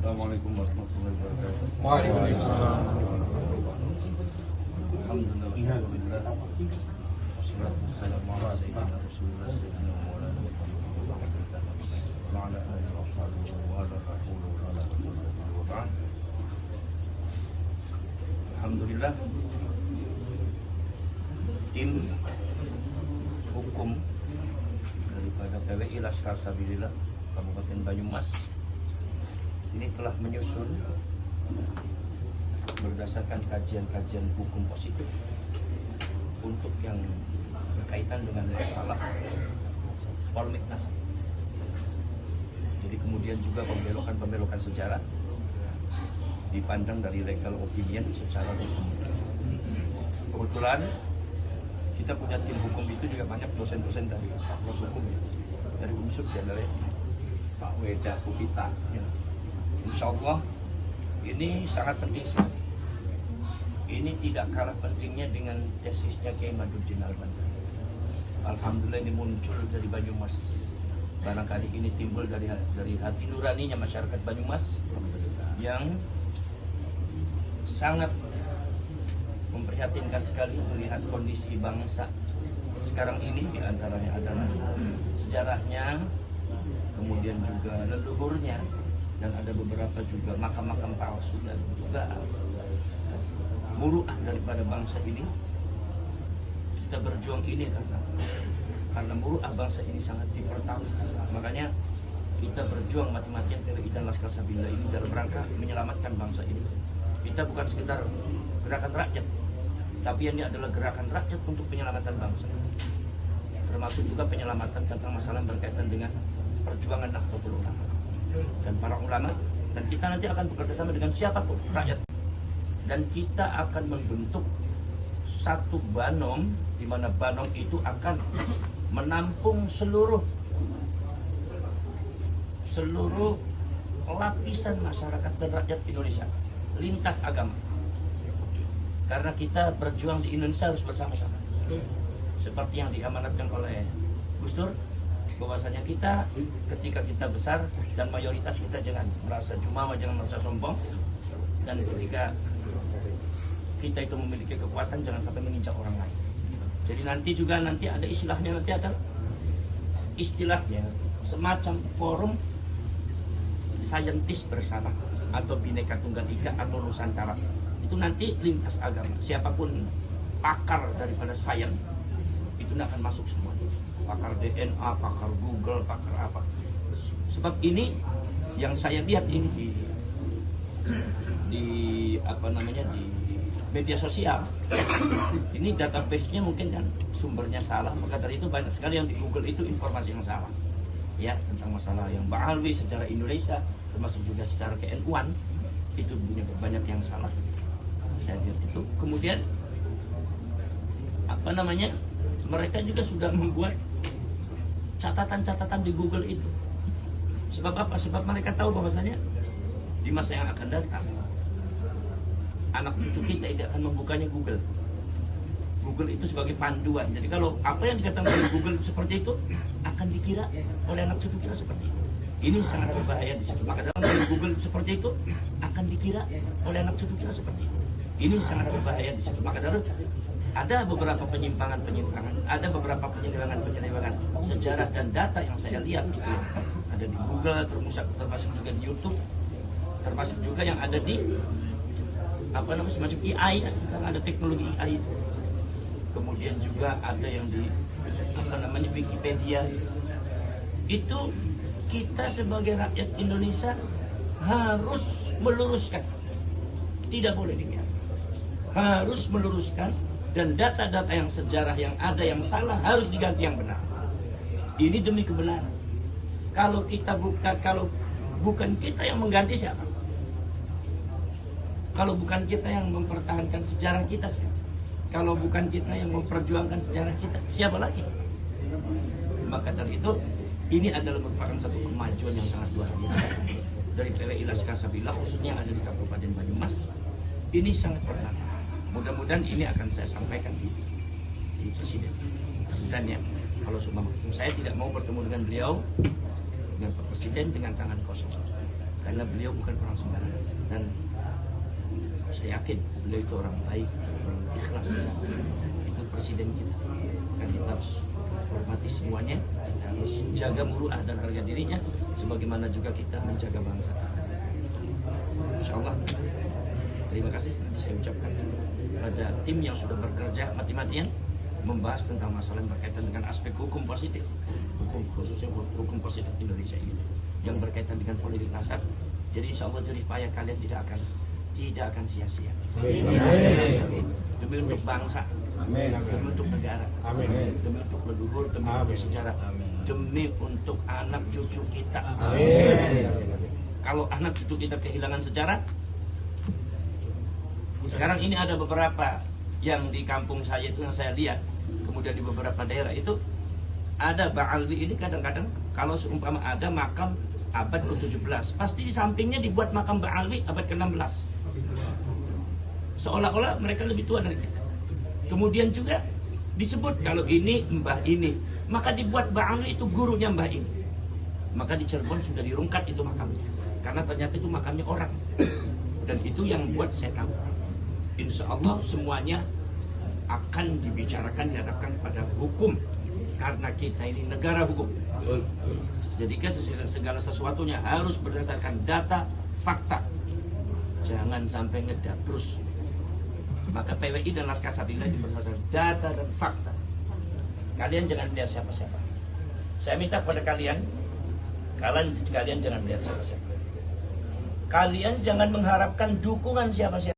Assalamualaikum warahmatullahi wabarakatuh. Waalaikumsalam. Alhamdulillah. Wassalatu wassalamu ala sayyidina Rasulillah sayyidina Maulana Muhammad wa ala alihi wa sahbihi wa ala rasulih wa ala alihi wa ba'd. Alhamdulillah, tim hukum daripada PWI Laskar Sabilillah Kabupaten Banyumas ini telah menyusun berdasarkan kajian-kajian hukum positif untuk yang berkaitan dengan masalah polemik nasab. Jadi kemudian juga pembelokan sejarah dipandang dari legal opinion secara hukum. Kebetulan kita punya tim hukum itu juga banyak dosen-dosen dari fakultas hukum, dari unsur ya, dari Pak Weda Pupita. Ya. Insya Allah ini sangat penting sekali. Ini tidak kalah pentingnya dengan tesisnya Kiai Maduddin Al-Bandari. Alhamdulillah ini muncul dari Banyumas. Barangkali ini timbul dari hati nuraninya masyarakat Banyumas yang sangat memprihatinkan sekali melihat kondisi bangsa sekarang ini, diantaranya adalah sejarahnya, kemudian juga leluhurnya, dan ada beberapa juga makam-makam palsu dan juga muruah daripada bangsa ini. Kita berjuang ini karena muruah bangsa ini sangat dipertaruhkan. Makanya kita berjuang mati-matian PWI dan Laskar Sabilillah ini dalam rangka menyelamatkan bangsa ini. Kita bukan sekedar gerakan rakyat, tapi ini adalah gerakan rakyat untuk penyelamatan bangsa, termasuk juga penyelamatan tentang masalah berkaitan dengan perjuangan Nahdlatul Ulama dan para ulama. Dan kita nanti akan bekerja sama dengan siapapun rakyat, dan kita akan membentuk satu banom, di mana banom itu akan menampung seluruh lapisan masyarakat dan rakyat Indonesia, lintas agama. Karena kita berjuang di Indonesia harus bersama-sama. Seperti yang diamanatkan oleh Gus Dur, bahwasanya kita ketika kita besar dan mayoritas kita jangan merasa jumawa, jangan merasa sombong, dan ketika kita itu memiliki kekuatan jangan sampai menginjak orang lain. Jadi nanti ada istilahnya, nanti ada istilahnya semacam forum saintis bersama atau Bhinneka Tunggal Ika atau Nusantara. Itu nanti lintas agama, siapapun pakar daripada sains itu akan masuk semua. Pakar DNA, pakar Google, pakar apa. Sebab ini yang saya lihat ini di media sosial. Ini database-nya mungkin kan sumbernya salah, maka dari itu banyak sekali yang di Google itu informasi yang salah. Ya, tentang masalah yang Ba'alwi secara Indonesia, termasuk juga secara KNU-an, itu banyak yang salah. Saya lihat itu. Kemudian mereka juga sudah membuat catatan-catatan di Google itu. Sebab apa? Sebab mereka tahu bahwasanya di masa yang akan datang anak cucu kita tidak akan membukanya Google. Google itu sebagai panduan. Jadi kalau apa yang dikatakan oleh Google seperti itu akan dikira oleh anak cucu kita seperti itu. Ini sangat berbahaya di situ. Maka dalam Google seperti itu akan dikira oleh anak cucu kita seperti itu. Ini sangat berbahaya di situ. Maka dalam ada beberapa penyimpangan, ada beberapa penyelewengan sejarah dan data yang saya lihat gitu ya. Ada di Google, termasuk juga di YouTube, termasuk juga yang ada di semacam AI, sekarang ada teknologi AI. Kemudian juga ada yang di Wikipedia. Itu kita sebagai rakyat Indonesia harus meluruskan, tidak boleh dibiarkan. Harus meluruskan, dan data-data yang sejarah yang ada yang salah harus diganti yang benar. Ini demi kebenaran. Kalau bukan kita yang mengganti, siapa? Kalau bukan kita yang mempertahankan sejarah kita, siapa? Kalau bukan kita yang memperjuangkan sejarah kita, siapa lagi? Maka dari itu, ini adalah merupakan satu kemajuan yang sangat luar biasa dari PWI Laskar Sabilillah, khususnya yang ada di Kabupaten Banyumas. Ini sangat berharga. Mudah-mudahan ini akan saya sampaikan di Presiden. Dan ya, kalau saya tidak mau bertemu dengan beliau, dengan Pak Presiden dengan tangan kosong. Karena karena beliau bukan orang sembarangan, dan saya yakin beliau itu orang baik, orang ikhlas. Itu presiden kita, kan kita harus hormati semuanya, kita harus jaga muruah dan harga dirinya, sebagaimana juga kita menjaga bangsa. Insyaallah, terima kasih saya ucapkan pada tim yang sudah bekerja mati-matian membahas tentang masalah yang berkaitan dengan aspek hukum positif, hukum khususnya hukum positif Indonesia ini yang berkaitan dengan politik nasab. Jadi insya Allah jerih payah kalian tidak akan sia-sia. Demi untuk bangsa, demi untuk negara, demi untuk leluhur, demi untuk sejarah, demi untuk anak cucu kita. Kalau anak cucu kita kehilangan sejarah, sekarang ini ada beberapa yang di kampung saya itu yang saya lihat, kemudian di beberapa daerah itu ada Ba'alwi ini kadang-kadang kalau seumpama ada makam abad ke-17, pasti di sampingnya dibuat makam Ba'alwi abad ke-16. Seolah-olah mereka lebih tua dari kita. Kemudian juga disebut kalau ini mbah ini, maka dibuat Ba'alwi itu gurunya mbah ini. Maka di Cirebon sudah dirungkat itu makamnya, karena ternyata itu makamnya orang. Dan itu yang buat saya tahu. Insya Allah semuanya akan dibicarakan, dihadapkan pada hukum, karena kita ini negara hukum. Jadi kan segala sesuatunya harus berdasarkan data, fakta. Jangan sampai ngedabrus. Maka PWI dan Laskar Sabina itu berdasarkan data dan fakta. Kalian jangan melihat siapa-siapa. Saya minta kepada kalian jangan melihat siapa-siapa. Kalian jangan mengharapkan dukungan siapa-siapa.